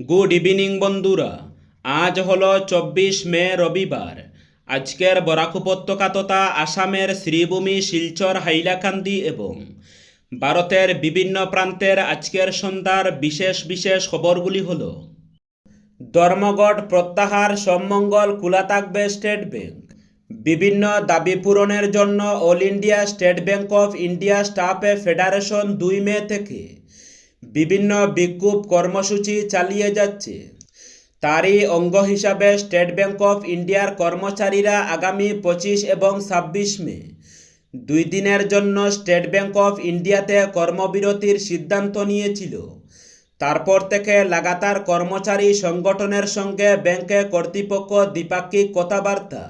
Good evening বন্ধুরা। আজ হলো 24 মে রবিবার। আজকের বরাক উপত্যকা তথা আসামের শ্রীভূমি, শিলচর, হাইলাকান্দি এবং ভারতের বিভিন্ন প্রান্তের আজকের সন্ধ্যার বিশেষ বিশেষ খবরগুলি হল: ধর্মঘট প্রত্যাহার, সমমঙ্গল খোলা থাকবে স্টেট ব্যাংক। বিভিন্ন দাবি পূরণের জন্য all India state bank of India staff federation 2 মে থেকে বিভিন্ন বিক্ষোভ কর্মসূচি চালিয়ে যাচ্ছে। তারই অঙ্গ হিসাবে স্টেট ব্যাংক অফ ইন্ডিয়ার কর্মচারীরা আগামী 25 এবং 26 মে 2 দিনের জন্য স্টেট ব্যাংক অফ ইন্ডিয়াতে কর্মবিরতির সিদ্ধান্ত নিয়েছিল। তারপর থেকে লাগাতার কর্মচারী সংগঠনের সঙ্গে ব্যাংকে কর্তৃপক্ষ দ্বিপাক্ষিক কথাবার্তা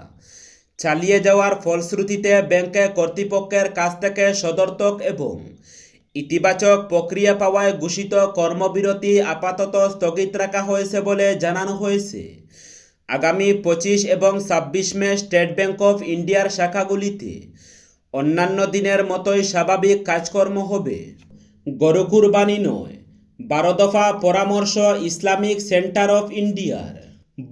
চালিয়ে যাওয়ার ফলশ্রুতিতে ব্যাংকে কর্তৃপক্ষের কাছ থেকে সদর্থক এবং ইতিবাচক প্রক্রিয়া পাওয়ায় ঘোষিত কর্মবিরতি আপাতত স্থগিত রাখা হয়েছে বলে জানানো হয়েছে। আগামী 25 এবং 26 মে স্টেট ব্যাংক অফ ইন্ডিয়ার শাখাগুলিতে অন্যান্য দিনের মতোই স্বাভাবিক কাজকর্ম হবে। গরু কুরবানি নয়, 12 দফা পরামর্শ ইসলামিক সেন্টার অফ ইন্ডিয়ার।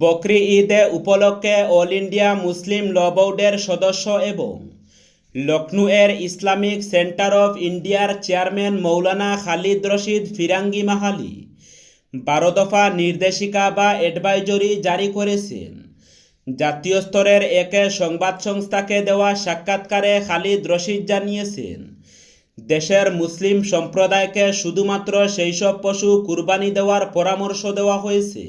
বকরি ঈদ উপলক্ষে অল ইন্ডিয়া মুসলিম ল বোর্ডের সদস্য এবং লখনউয়ের ইসলামিক সেন্টার অফ ইন্ডিয়ার চেয়ারম্যান মৌলানা খালিদ রশিদ ফিরাঙ্গি মাহালি 12 দফা নির্দেশিকা বা অ্যাডভাইজরি জারি করেছেন। জাতীয় স্তরের এক সংবাদ সংস্থাকে দেওয়া সাক্ষাৎকারে খালিদ রশিদ জানিয়েছেন, দেশের মুসলিম সম্প্রদায়কে শুধুমাত্র সেই সব পশু কুরবানি দেওয়ার পরামর্শ দেওয়া হয়েছে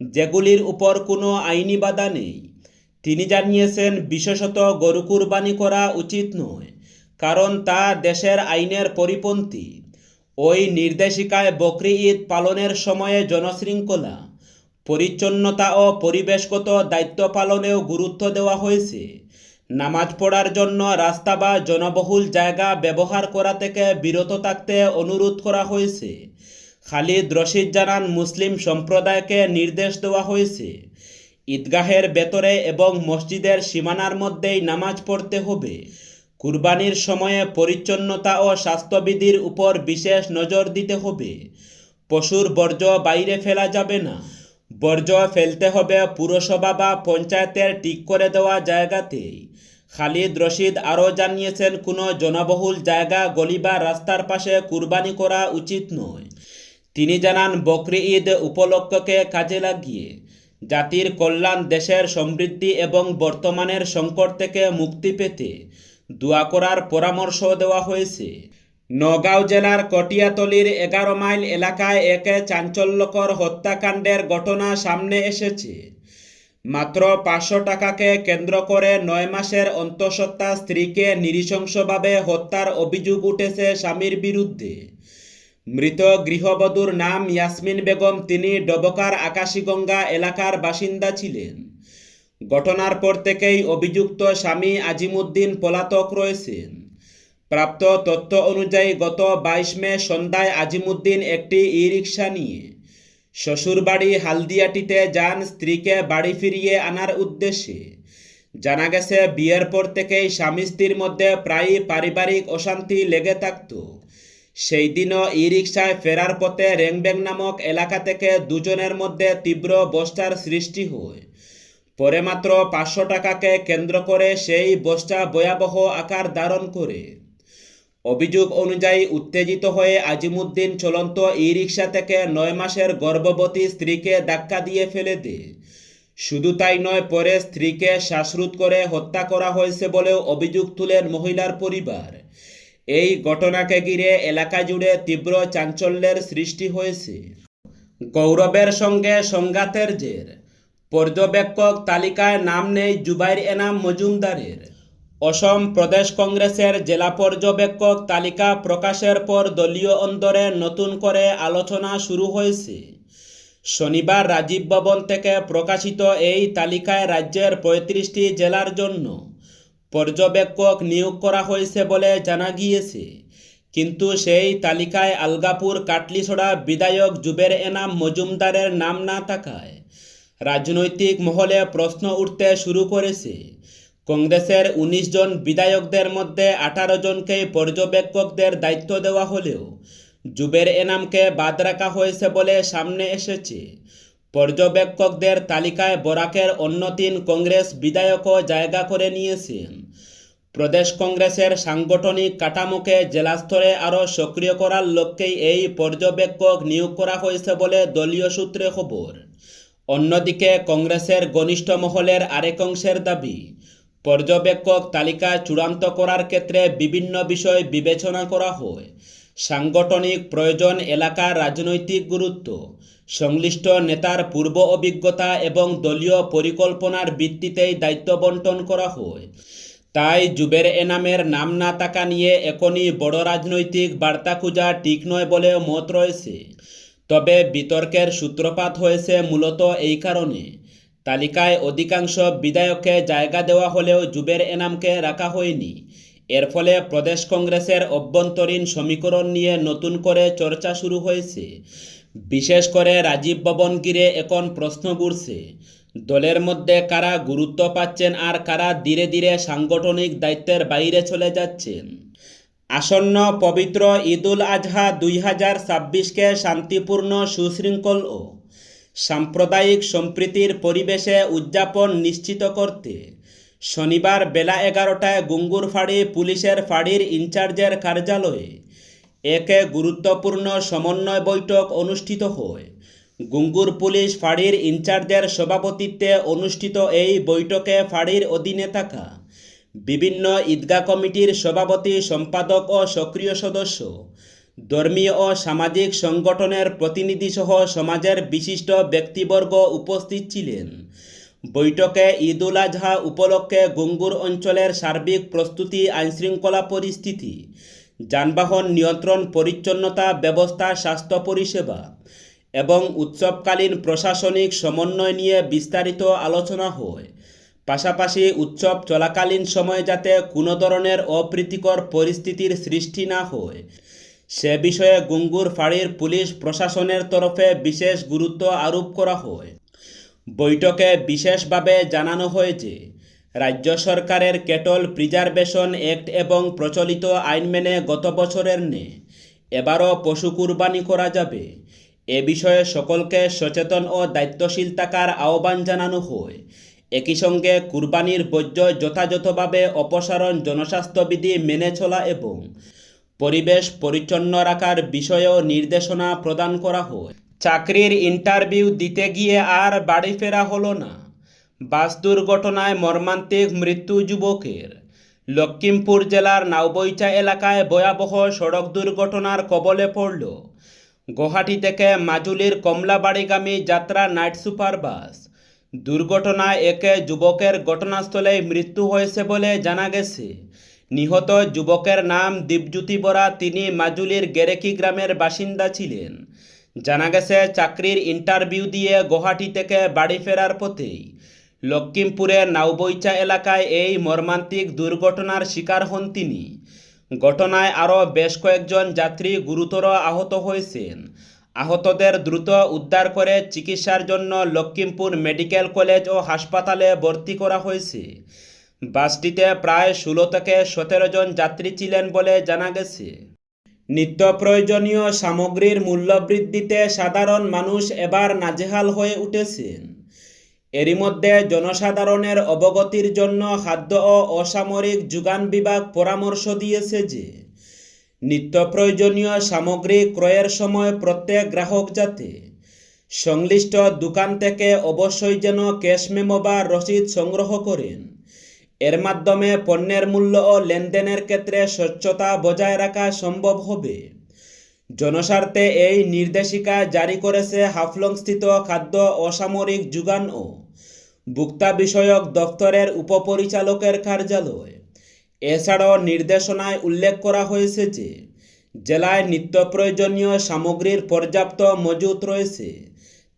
যেগুলির উপর কোনো আইনি বাধা নেই। তিনি জানিয়েছেন, বিশেষত গরু কুরবানি করা উচিত নয়, কারণ তা দেশের আইনের পরিপন্থী। ওই নির্দেশিকায় বকরি ঈদ পালনের সময়ে জনশৃঙ্খলা, পরিচ্ছন্নতা ও পরিবেশগত দায়িত্ব পালনেও গুরুত্ব দেওয়া হয়েছে। নামাজ পড়ার জন্য রাস্তা বা জনবহুল জায়গা ব্যবহার করা থেকে বিরত থাকতে অনুরোধ করা হয়েছে। খালিদ রশিদ জানান, মুসলিম সম্প্রদায়কে নির্দেশ দেওয়া হয়েছে ঈদগাহের ভেতরে এবং মসজিদের সীমানার মধ্যেই নামাজ পড়তে হবে। কুরবানির সময়ে পরিচ্ছন্নতা ও স্বাস্থ্যবিধির উপর বিশেষ নজর দিতে হবে। পশুর বর্জ্য বাইরে ফেলা যাবে না। বর্জ্য ফেলতে হবে পুরসভা বা পঞ্চায়েতের ঠিক করে দেওয়া জায়গাতেই। খালিদ রশিদ আরও জানিয়েছেন, কোনো জনবহুল জায়গা, গলি বা রাস্তার পাশে কুরবানি করা উচিত নয়। তিনি জানান, বকরি ঈদ উপলক্ষকে কাজে লাগিয়ে জাতির কল্যাণ, দেশের সমৃদ্ধি এবং বর্তমানের সংকট থেকে মুক্তি পেতে দোয়া করার পরামর্শ দেওয়া হয়েছে। নওগাঁ জেলার কটিয়াতলির 11 মাইল এলাকায় এক চাঞ্চল্যকর হত্যাকাণ্ডের ঘটনা সামনে এসেছে। মাত্র 500 টাকাকে কেন্দ্র করে 9 মাসের অন্তঃসত্ত্বা স্ত্রীকে নৃশংসভাবে হত্যার অভিযোগ উঠেছে স্বামীর বিরুদ্ধে। মৃত গৃহবধূর নাম ইয়াসমিন বেগম। তিনি ডবকার আকাশীগঙ্গা এলাকার বাসিন্দা ছিলেন। ঘটনার পর থেকেই অভিযুক্ত স্বামী আজিমুদ্দিন পলাতক রয়েছেন। প্রাপ্ত তথ্য অনুযায়ী গত 22 মে সন্ধ্যায় আজিমুদ্দিন একটি ই-রিকশা নিয়ে শ্বশুরবাড়ি হালদিয়াটিতে যান স্ত্রীকে বাড়ি ফিরিয়ে আনার উদ্দেশ্যে। জানা গেছে, বিয়ের পর থেকেই স্বামী স্ত্রীর মধ্যে প্রায়ই পারিবারিক অশান্তি লেগে থাকত। সেই দিনও ই-রিকশায় ফেরার পথে রেংবেং নামক এলাকা থেকে দুজনের মধ্যে তীব্র বচসার সৃষ্টি হয়। পরে মাত্র 500 টাকাকে কেন্দ্র করে সেই বচসা ভয়াবহ আকার ধারণ করে। অভিযোগ অনুযায়ী উত্তেজিত হয়ে আজিমুদ্দিন চলন্ত ই-রিকশা থেকে 9 মাসের গর্ভবতী স্ত্রীকে ধাক্কা দিয়ে ফেলে দেয়। শুধু তাই নয়, পরে স্ত্রীকে শ্বাসরোধ করে হত্যা করা হয়েছে বলেও অভিযোগ তুলেন মহিলার পরিবার। এই ঘটনাকে ঘিরে এলাকা জুড়ে তীব্র চাঞ্চল্যের সৃষ্টি হয়েছে। গৌরবের সঙ্গে সংঘাতের জের, পর্যবেক্ষক তালিকায় নাম নেই জুবাইর এনাম মজুমদারের। অসম প্রদেশ কংগ্রেসের জেলা পর্যবেক্ষক তালিকা প্রকাশের পর দলীয় অন্দরে নতুন করে আলোচনা শুরু হয়েছে। শনিবার রাজীব ভবন থেকে প্রকাশিত এই তালিকায় রাজ্যের 35টি জেলার জন্য পর্যবেক্ষক নিয়োগ করা হয়েছে বলে জানা গিয়েছে। কিন্তু সেই তালিকায় আলগাপুর কাটলিছড়া বিধায়ক জুবের এনাম মজুমদারের নাম না থাকায় রাজনৈতিক মহলে প্রশ্ন উঠতে শুরু করেছে। কংগ্রেসের 19 জন বিধায়কদের মধ্যে 18 জনকেই পর্যবেক্ষকদের দায়িত্ব দেওয়া হলেও জুবের এনামকে বাদ রাখা হয়েছে বলে সামনে এসেছে। পর্যবেক্ষকদের তালিকায় বরাকের অন্য 3 কংগ্রেস বিধায়কও জায়গা করে নিয়েছেন। প্রদেশ কংগ্রেসের সাংগঠনিক কাঠামোকে জেলা স্তরে আরও সক্রিয় করার লক্ষ্যেই এই পর্যবেক্ষক নিয়োগ করা হয়েছে বলে দলীয় সূত্রে খবর। অন্যদিকে কংগ্রেসের ঘনিষ্ঠ মহলের আরেক অংশের দাবি, পর্যবেক্ষক তালিকা চূড়ান্ত করার ক্ষেত্রে বিভিন্ন বিষয় বিবেচনা করা হয়। সাংগঠনিক প্রয়োজন, এলাকার রাজনৈতিক গুরুত্ব, সংশ্লিষ্ট নেতার পূর্ব অভিজ্ঞতা এবং দলীয় পরিকল্পনার ভিত্তিতেই দায়িত্ব বণ্টন করা হয়। তাই জুবের এনামের নাম না থাকা নিয়ে এখনই বড় রাজনৈতিক বার্তা খোঁজা ঠিক নয় বলে মত রয়েছে। তবে বিতর্কের সূত্রপাত হয়েছে মূলত এই কারণে, তালিকায় অধিকাংশ বিধায়ককে জায়গা দেওয়া হলেও জুবের এনামকে রাখা হয়নি। এর ফলে প্রদেশ কংগ্রেসের অভ্যন্তরীণ সমীকরণ নিয়ে নতুন করে চর্চা শুরু হয়েছে। বিশেষ করে রাজীব ভবন ঘিরে এখন প্রশ্ন উঠছে, দলের মধ্যে কারা গুরুত্ব পাচ্ছেন আর কারা ধীরে ধীরে সাংগঠনিক দায়িত্বের বাইরে চলে যাচ্ছেন। আসন্ন পবিত্র ঈদুল আজহা 2026কে শান্তিপূর্ণ, সুশৃঙ্খল ও সাম্প্রদায়িক সম্প্রীতির পরিবেশে উদযাপন নিশ্চিত করতে শনিবার বেলা 11টায় গুঙ্গুরফাড়ি পুলিশের ফাঁড়ির ইনচার্জের কার্যালয়ে এক গুরুত্বপূর্ণ সমন্বয় বৈঠক অনুষ্ঠিত হয়। গুঙ্গুর পুলিশ ফাঁড়ির ইনচার্জের সভাপতিত্বে অনুষ্ঠিত এই বৈঠকে ফাঁড়ির অধীনে থাকা বিভিন্ন ঈদগাহ কমিটির সভাপতি, সম্পাদক ও সক্রিয় সদস্য, ধর্মীয় ও সামাজিক সংগঠনের প্রতিনিধিসহ সমাজের বিশিষ্ট ব্যক্তিবর্গ উপস্থিত ছিলেন। বৈঠকে ঈদুল আজহা উপলক্ষে গুঙ্গুর অঞ্চলের সার্বিক প্রস্তুতি, আইনশৃঙ্খলা পরিস্থিতি, যানবাহন নিয়ন্ত্রণ, পরিচ্ছন্নতা ব্যবস্থা, স্বাস্থ্য পরিষেবা এবং উৎসবকালীন প্রশাসনিক সমন্বয় নিয়ে বিস্তারিত আলোচনা হয়। পাশাপাশি উৎসব চলাকালীন সময়ে যাতে কোনো ধরনের অপ্রীতিকর পরিস্থিতির সৃষ্টি না হয় সে বিষয়ে গুঙ্গুর ফাঁড়ির পুলিশ প্রশাসনের তরফে বিশেষ গুরুত্ব আরোপ করা হয়। বৈঠকে বিশেষভাবে জানানো হয় যে রাজ্য সরকারের ক্যাটল প্রিজারভেশন অ্যাক্ট এবং প্রচলিত আইন মেনে গত বছরের ন্যায় এবারও পশু কুরবানি করা যাবে। এ বিষয়ে সকলকে সচেতন ও দায়িত্বশীল থাকার আহ্বান জানানো হয়। একই সঙ্গে কুরবানির বর্জ্য যথাযথভাবে অপসারণ, জনস্বাস্থ্যবিধি মেনে চলা এবং পরিবেশ পরিচ্ছন্ন রাখার বিষয়েও নির্দেশনা প্রদান করা হয়। চাকরির ইন্টারভিউ দিতে গিয়ে আর বাড়ি ফেরা হলো না। বাস দুর্ঘটনায় মর্মান্তিক মৃত্যু যুবকের। লখিমপুর জেলার নাওবৈচা এলাকায় ভয়াবহ সড়ক দুর্ঘটনার কবলে পড়ল গুয়াহাটি থেকে মাজুলির কমলাবাড়িগামী যাত্রা নাইট সুপার বাস। দুর্ঘটনায় এক যুবকের ঘটনাস্থলেই মৃত্যু হয়েছে বলে জানা গেছে। নিহত যুবকের নাম দীপজ্যোতি বরা। তিনি মাজুলির গেরেকি গ্রামের বাসিন্দা ছিলেন। জানা গেছে, চাকরির ইন্টারভিউ দিয়ে গুয়াহাটি থেকে বাড়ি ফেরার পথেই লখিমপুরের নাওবৈচা এলাকায় এই মর্মান্তিক দুর্ঘটনার শিকার হন তিনি। ঘটনায় আরও বেশ কয়েকজন যাত্রী গুরুতর আহত হয়েছেন। আহতদের দ্রুত উদ্ধার করে চিকিৎসার জন্য লখিমপুর মেডিকেল কলেজ ও হাসপাতালে ভর্তি করা হয়েছে। বাসটিতে প্রায় 16 থেকে 17 জন যাত্রী ছিলেন বলে জানা গেছে। নিত্য প্রয়োজনীয় সামগ্রীর মূল্যবৃদ্ধিতে সাধারণ মানুষ এবার নাজেহাল হয়ে উঠেছেন। এরই মধ্যে জনসাধারণের অবগতির জন্য খাদ্য ও অসামরিক যোগান বিভাগ পরামর্শ দিয়েছে যে নিত্য প্রয়োজনীয় সামগ্রী ক্রয়ের সময় প্রত্যেক গ্রাহক যাতে সংশ্লিষ্ট দোকান থেকে অবশ্যই যেন ক্যাশ মেমো বা রসিদ সংগ্রহ করেন। এর মাধ্যমে পণ্যের মূল্য ও লেনদেনের ক্ষেত্রে স্বচ্ছতা বজায় রাখা সম্ভব হবে। জনস্বার্থে এই নির্দেশিকা জারি করেছে হাফলংস্থিত খাদ্য, অসামরিক যোগান ও ভোক্তা বিষয়ক দফতরের উপপরিচালকের কার্যালয়। এছাড়াও নির্দেশনায় উল্লেখ করা হয়েছে যে জেলায় নিত্য প্রয়োজনীয় সামগ্রীর পর্যাপ্ত মজুত রয়েছে।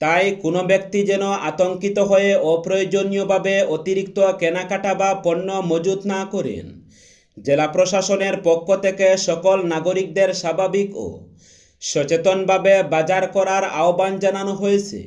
তাই কোনো ব্যক্তি যেন আতঙ্কিত হয়ে অপ্রয়োজনীয়ভাবে অতিরিক্ত কেনাকাটা বা পণ্য মজুত না করেন। জেলা প্রশাসনের পক্ষ থেকে সকল নাগরিকদের স্বাভাবিক ও সচেতনভাবে বাজার করার আহ্বান জানানো হয়েছে।